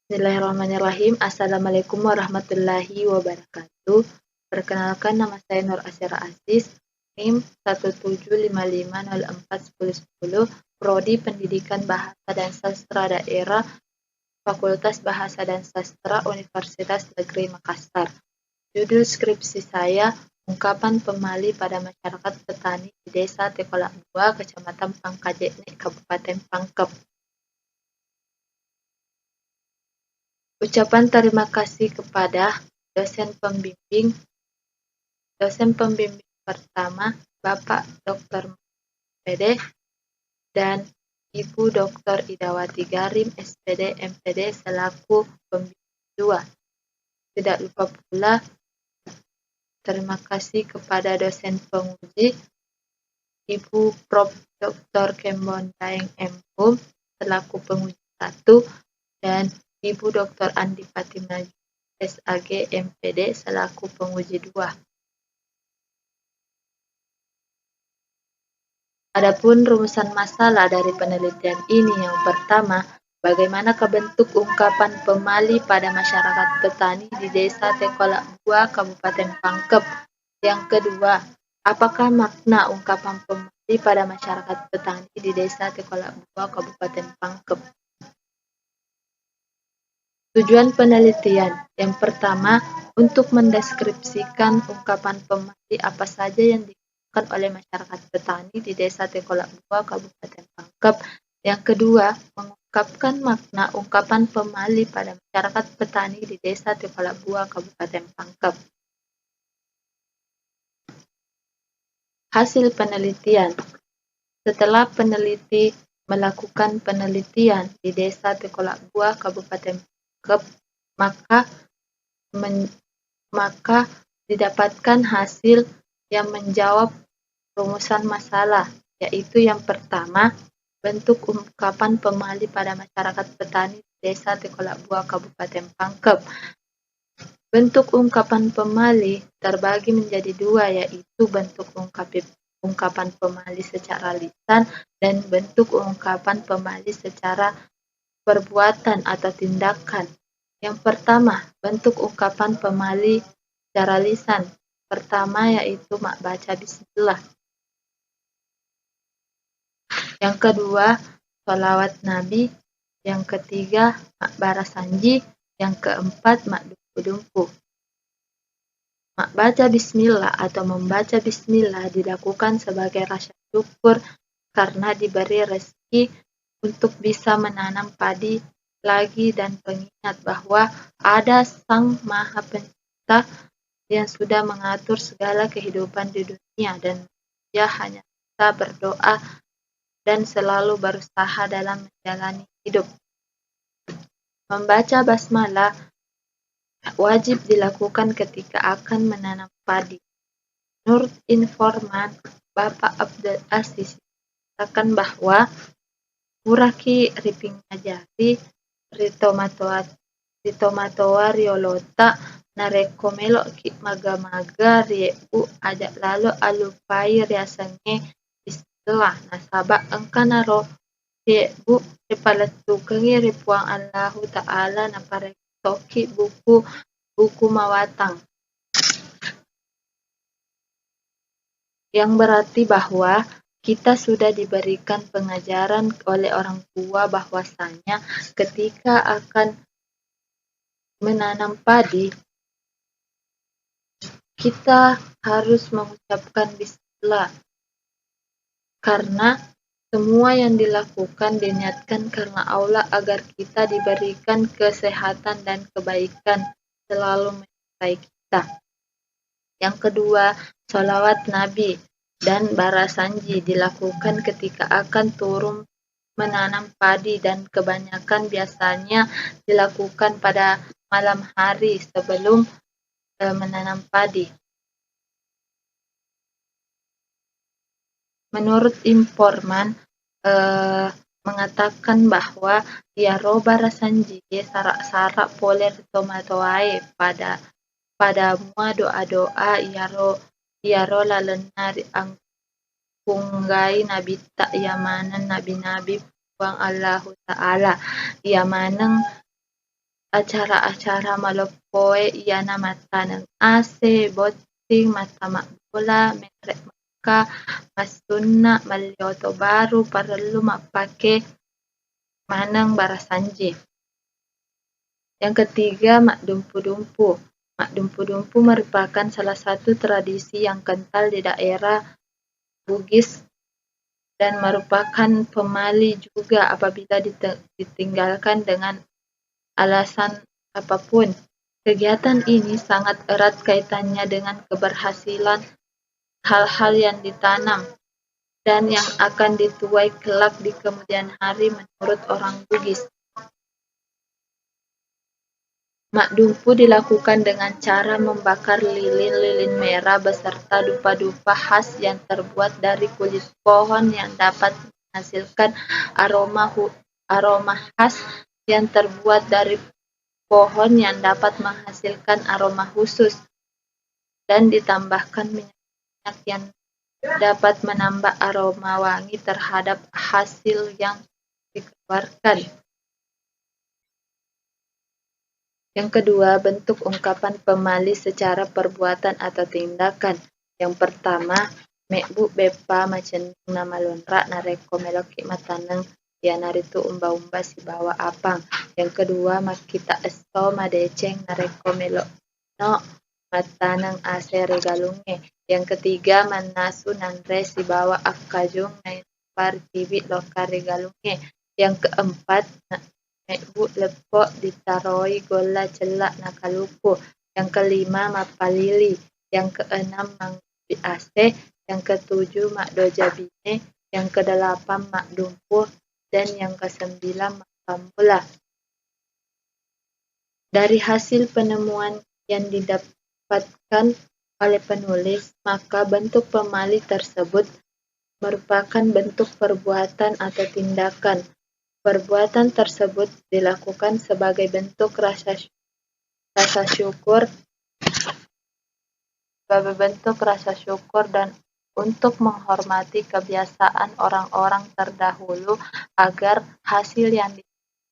Bismillahirrahmanirrahim. Assalamualaikum warahmatullahi wabarakatuh. Perkenalkan, nama saya Nur Asyara Aziz, NIM 175504110, Prodi Pendidikan Bahasa dan Sastra Daerah, Fakultas Bahasa dan Sastra Universitas Negeri Makassar. Judul skripsi saya, Ungkapan Pemali pada Masyarakat Petani di Desa Tekolak 2, Kecamatan Pangkajene, Kabupaten Pangkep. Ucapan terima kasih kepada dosen pembimbing pertama, Bapak Dr. MPD, dan Ibu Dr. Idawati Garim, SPD, MPD, selaku pembimbing 2. Tidak lupa pula terima kasih kepada dosen penguji, Ibu Prof. Dr. Kembon Daeng M.Hum, selaku penguji 1, dan Ibu Dr. Andi Fatimah SAG MPD selaku penguji 2. Adapun rumusan masalah dari penelitian ini, yang pertama, bagaimanakah bentuk ungkapan pemali pada masyarakat petani di Desa Tekolak 2, Kabupaten Pangkep. Yang kedua, apakah makna ungkapan pemali pada masyarakat petani di Desa Tekolak 2, Kabupaten Pangkep. Tujuan penelitian, yang pertama, untuk mendeskripsikan ungkapan pemali apa saja yang digunakan oleh masyarakat petani di Desa Tekolak 2, Kabupaten Pangkep. Yang kedua, mengungkapkan makna ungkapan pemali pada masyarakat petani di Desa Tekolak 2, Kabupaten Pangkep. Hasil penelitian. Setelah peneliti melakukan penelitian di Desa Tekolak 2, Kabupaten Pangkep, maka didapatkan hasil yang menjawab rumusan masalah, yaitu yang pertama, bentuk ungkapan pemali pada masyarakat petani Desa Tekolak 2, Kabupaten Pangkep. Bentuk ungkapan pemali terbagi menjadi dua, yaitu bentuk ungkapan pemali secara lisan dan bentuk ungkapan pemali secara perbuatan atau tindakan. Yang pertama, bentuk ungkapan pemali secara lisan. Pertama yaitu mak baca bismillah. Yang kedua, sholawat Nabi. Yang ketiga, mak barasanji. Yang keempat, mak dumpu-dumpu. Mak baca bismillah atau membaca bismillah dilakukan sebagai rasa syukur karena diberi rezeki untuk bisa menanam padi lagi dan pengingat bahwa ada Sang Maha Pencipta yang sudah mengatur segala kehidupan di dunia dan dia hanya bisa berdoa dan selalu berusaha dalam menjalani hidup. Membaca basmalah wajib dilakukan ketika akan menanam padi. Menurut informan Bapak Abdul Aziz katakan bahwa Muraki riping ajari ritomatoa riolota narekomelo ki maga-maga rieu ajak lalu alupai riasange istilah nasaba engkanaro rieu ripaletukengi ripuang Allahu Ta'ala naparetoki buku mawatang. Yang berarti bahwa kita sudah diberikan pengajaran oleh orang tua bahwasanya ketika akan menanam padi, kita harus mengucapkan bismillah. Karena semua yang dilakukan diniatkan karena Allah agar kita diberikan kesehatan dan kebaikan selalu menyertai kita. Yang kedua, sholawat Nabi dan barasanji dilakukan ketika akan turun menanam padi dan kebanyakan biasanya dilakukan pada malam hari sebelum menanam padi. Menurut informan mengatakan bahwa iaro barasanji sarak-sarak poler tomatoae pada mua doa-doa iaro lalenari angkunggai nabi tak yamanan nabi-nabi buang Allahu Ta'ala yamaneng acara-acara malopoe iana matanang ase, boting, matamak bola, metrek maka, mastunna, malioto baru, perlu mapake manang barasanji. Yang ketiga, mak dumpu-dumpu. Mak dumpu-dumpu merupakan salah satu tradisi yang kental di daerah Bugis dan merupakan pemali juga apabila ditinggalkan dengan alasan apapun. Kegiatan ini sangat erat kaitannya dengan keberhasilan hal-hal yang ditanam dan yang akan dituai kelak di kemudian hari menurut orang Bugis. Mak dumpu dilakukan dengan cara membakar lilin-lilin merah beserta dupa-dupa khas yang terbuat dari kulit pohon yang dapat menghasilkan aroma khas yang terbuat dari pohon yang dapat menghasilkan aroma khusus dan ditambahkan minyak yang dapat menambah aroma wangi terhadap hasil yang dikeluarkan. Yang kedua, bentuk ungkapan pemali secara perbuatan atau tindakan. Yang pertama, mekbu bepa macenung nama lonra nareko meloki mataneng ya naritu umba-umba si bawa apang. Yang kedua, makita esto madeceng nareko melok no mataneng ase regalunge. Yang ketiga, manasu nanre si bawa akajung na par tibit loka regalunge. Yang keempat, mekbu lepok ditaroi gola celak nakalupu. Yang kelima, mapalili. Yang keenam, mangbi ase. Yang ketujuh, mak doja bine. Yang kedelapan, mak dumpu. Dan yang kesembilan, mak pambula. Dari hasil penemuan yang didapatkan oleh penulis, maka bentuk pemali tersebut merupakan bentuk perbuatan atau tindakan. Perbuatan tersebut dilakukan sebagai bentuk rasa syukur dan untuk menghormati kebiasaan orang-orang terdahulu agar hasil yang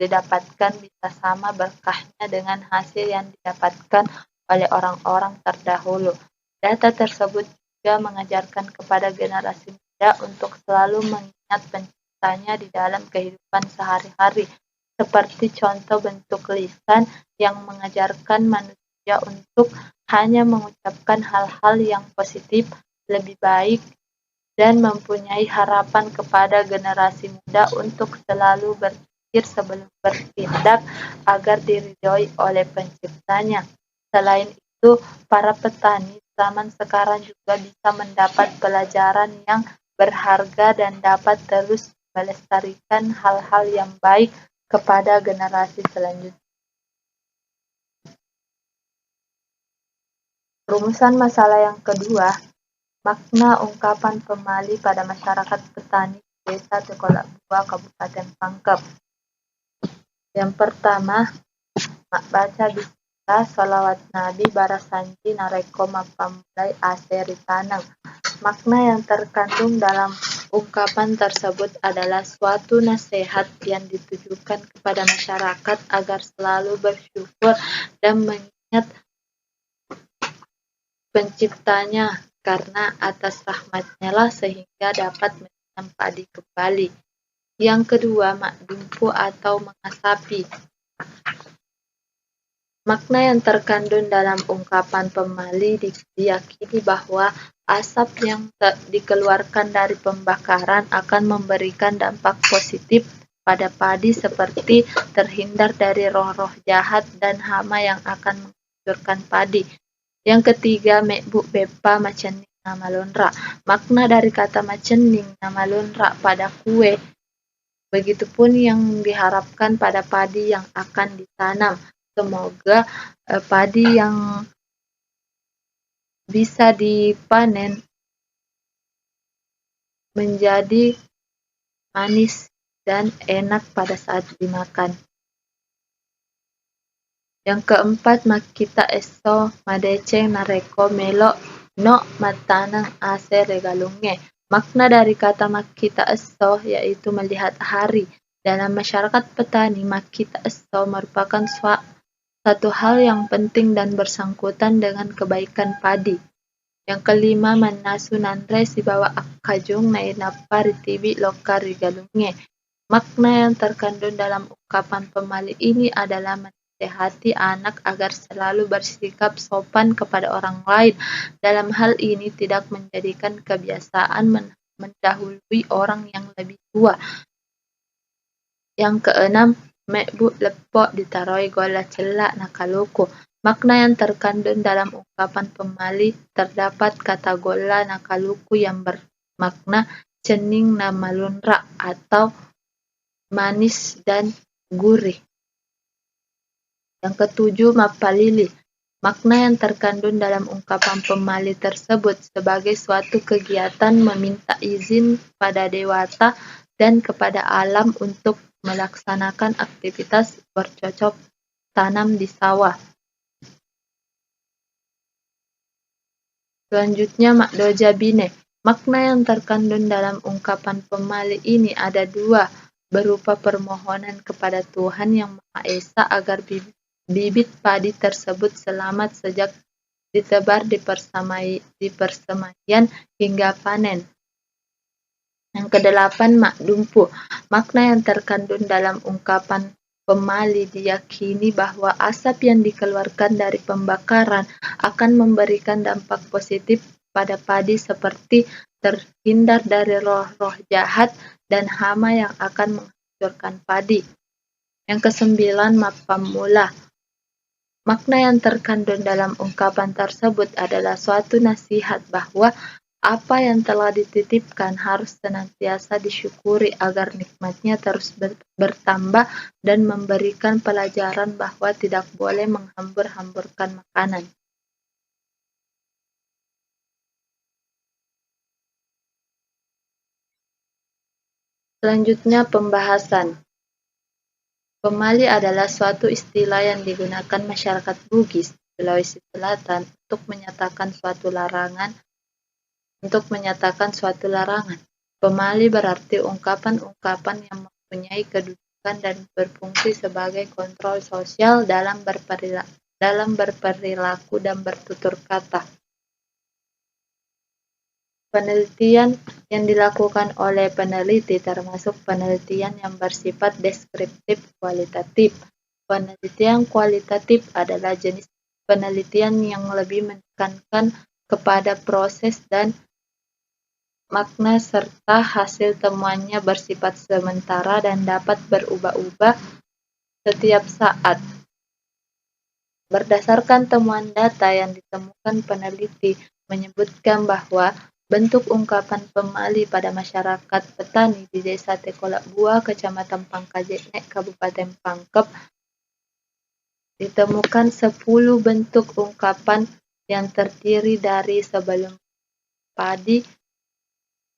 didapatkan bisa sama berkahnya dengan hasil yang didapatkan oleh orang-orang terdahulu. Data tersebut juga mengajarkan kepada generasi muda untuk selalu mengingat penciptanya di dalam kehidupan sehari-hari, seperti contoh bentuk lisan yang mengajarkan manusia untuk hanya mengucapkan hal-hal yang positif, lebih baik, dan mempunyai harapan kepada generasi muda untuk selalu berpikir sebelum bertindak agar diridhoi oleh penciptanya. Selain itu, para petani zaman sekarang juga bisa mendapat pelajaran yang berharga dan dapat terus melestarikan hal-hal yang baik kepada generasi selanjutnya. Rumusan masalah yang kedua, makna ungkapan pemali pada masyarakat petani Desa Tekolak Bua, Kabupaten Pangkep. Yang pertama, mak baca bismillah, salawat Nabi, barasanji, nareko mapamulai ase ritanang. Makna yang terkandung dalam ungkapan tersebut adalah suatu nasihat yang ditujukan kepada masyarakat agar selalu bersyukur dan mengingat penciptanya, karena atas rahmatnya lah sehingga dapat menanam padi kembali. Yang kedua, mak dumpu atau mengasapi. Makna yang terkandung dalam ungkapan pemali diyakini bahwa asap yang dikeluarkan dari pembakaran akan memberikan dampak positif pada padi seperti terhindar dari roh-roh jahat dan hama yang akan menghancurkan padi. Yang ketiga, mekbu bepa macening nama lonra. Makna dari kata macening nama lonra pada kue, begitupun yang diharapkan pada padi yang akan ditanam. Semoga padi yang bisa dipanen menjadi manis dan enak pada saat dimakan. Yang keempat, makita eso madeceng nareko melok no matanang ase regalunge. Makna dari kata makita eso yaitu melihat hari. Dalam masyarakat petani, makita eso merupakan satu hal yang penting dan bersangkutan dengan kebaikan padi. Yang kelima, manasu nanre sibawa akajung nainapa ritibi loka rigalunge. Makna yang terkandung dalam ungkapan pemali ini adalah menasihati anak agar selalu bersikap sopan kepada orang lain. Dalam hal ini tidak menjadikan kebiasaan mendahului orang yang lebih tua. Yang keenam, Mekbu lepok ditaroi gola celak nakaluku. Makna yang terkandung dalam ungkapan pemali terdapat kata gola nakaluku yang bermakna cening na malunra atau manis dan gurih. Yang ketujuh, mapalili. Makna yang terkandung dalam ungkapan pemali tersebut sebagai suatu kegiatan meminta izin pada dewata dan kepada alam untuk melaksanakan aktivitas bercocok tanam di sawah. Selanjutnya, makdoja bine. Makna yang terkandung dalam ungkapan pemali ini ada dua, berupa permohonan kepada Tuhan Yang Maha Esa agar bibit padi tersebut selamat sejak ditebar di persemaian hingga panen. Yang kedelapan, makdumpu. Makna yang terkandung dalam ungkapan pemali diyakini bahwa asap yang dikeluarkan dari pembakaran akan memberikan dampak positif pada padi seperti terhindar dari roh-roh jahat dan hama yang akan menghancurkan padi. Yang kesembilan, mapamula. Makna yang terkandung dalam ungkapan tersebut adalah suatu nasihat bahwa apa yang telah dititipkan harus senantiasa disyukuri agar nikmatnya terus bertambah dan memberikan pelajaran bahwa tidak boleh menghambur-hamburkan makanan. Selanjutnya, pembahasan. Pemali adalah suatu istilah yang digunakan masyarakat Bugis Sulawesi Selatan untuk menyatakan suatu larangan. Pemali berarti ungkapan-ungkapan yang mempunyai kedudukan dan berfungsi sebagai kontrol sosial dalam berperilaku dan bertutur kata. Penelitian yang dilakukan oleh peneliti termasuk penelitian yang bersifat deskriptif kualitatif. Penelitian kualitatif adalah jenis penelitian yang lebih menekankan kepada proses dan makna serta hasil temuannya bersifat sementara dan dapat berubah-ubah setiap saat. Berdasarkan temuan data yang ditemukan peneliti menyebutkan bahwa bentuk ungkapan pemali pada masyarakat petani di Desa Tekolak Bua, Kecamatan Pangkajetnek, Kabupaten Pangkep, ditemukan 10 bentuk ungkapan yang terdiri dari sebelum padi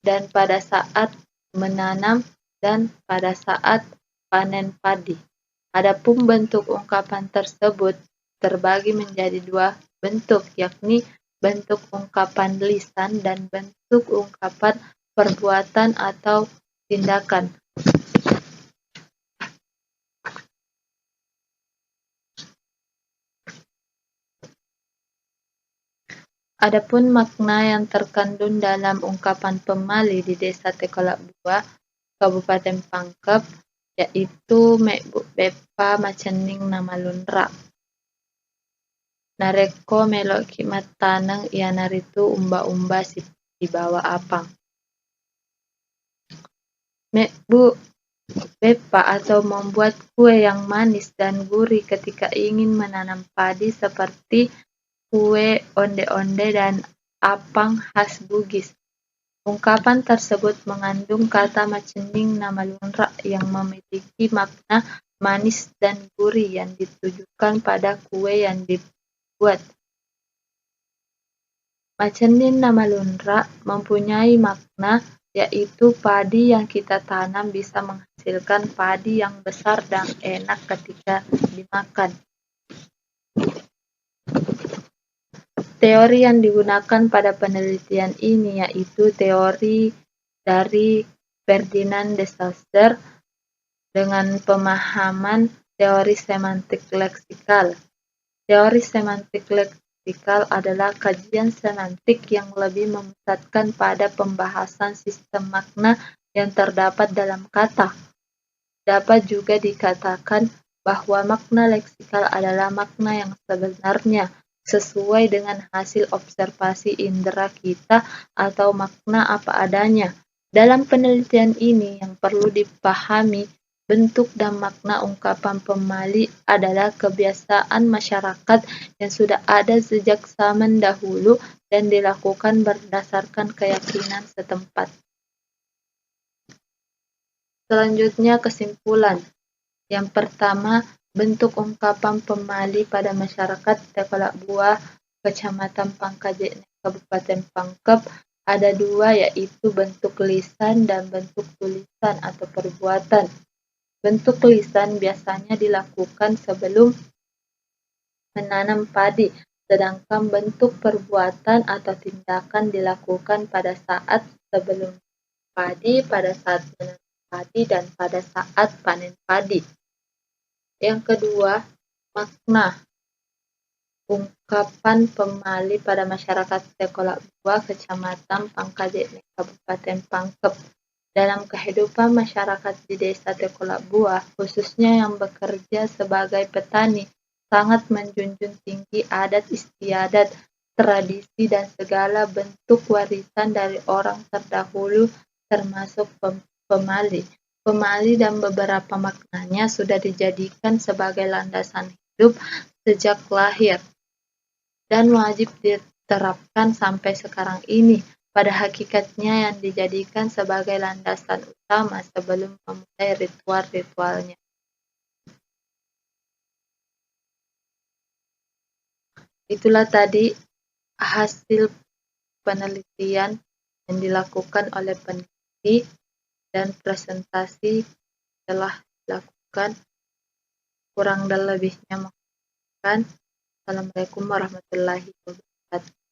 dan pada saat menanam dan pada saat panen padi. Adapun bentuk ungkapan tersebut terbagi menjadi dua bentuk, yakni bentuk ungkapan lisan dan bentuk ungkapan perbuatan atau tindakan. Adapun makna yang terkandung dalam ungkapan pemali di Desa Tekolak Bua, Kabupaten Pangkep, yaitu Mekbuk Bepa Macening Namalunra. Nareko melok kimat taneng ia naritu umba-umba si dibawa apang. Mekbuk Bepa atau membuat kue yang manis dan gurih ketika ingin menanam padi seperti kue onde-onde dan apang khas Bugis. Ungkapan tersebut mengandung kata macening namalunra yang memiliki makna manis dan gurih yang ditujukan pada kue yang dibuat. Macening namalunra mempunyai makna yaitu padi yang kita tanam bisa menghasilkan padi yang besar dan enak ketika dimakan. Teori yang digunakan pada penelitian ini yaitu teori dari Ferdinand de Saussure dengan pemahaman teori semantik leksikal. Teori semantik leksikal adalah kajian semantik yang lebih memusatkan pada pembahasan sistem makna yang terdapat dalam kata. Dapat juga dikatakan bahwa makna leksikal adalah makna yang sebenarnya, sesuai dengan hasil observasi indera kita atau makna apa adanya. Dalam penelitian ini yang perlu dipahami, bentuk dan makna ungkapan pemali adalah kebiasaan masyarakat yang sudah ada sejak zaman dahulu dan dilakukan berdasarkan keyakinan setempat. Selanjutnya kesimpulan. Yang pertama, bentuk ungkapan pemali pada masyarakat Tekolak Buah, Kecamatan Pangkajene, Kabupaten Pangkep ada dua, yaitu bentuk lisan dan bentuk tulisan atau perbuatan. Bentuk lisan biasanya dilakukan sebelum menanam padi, sedangkan bentuk perbuatan atau tindakan dilakukan pada saat sebelum padi, pada saat menanam padi, dan pada saat panen padi. Yang kedua, makna ungkapan pemali pada masyarakat Tekolak Buah, Kecamatan Pangkajene, Kabupaten Pangkep. Dalam kehidupan masyarakat di desa Tekolak Buah, khususnya yang bekerja sebagai petani, sangat menjunjung tinggi adat istiadat, tradisi, dan segala bentuk warisan dari orang terdahulu, termasuk pemali. Pemali dan beberapa maknanya sudah dijadikan sebagai landasan hidup sejak lahir dan wajib diterapkan sampai sekarang ini. Pada hakikatnya yang dijadikan sebagai landasan utama sebelum memulai ritual-ritualnya. Itulah tadi hasil penelitian yang dilakukan oleh peneliti dan presentasi telah dilakukan. Kurang dan lebihnya mohon. Assalamualaikum warahmatullahi wabarakatuh.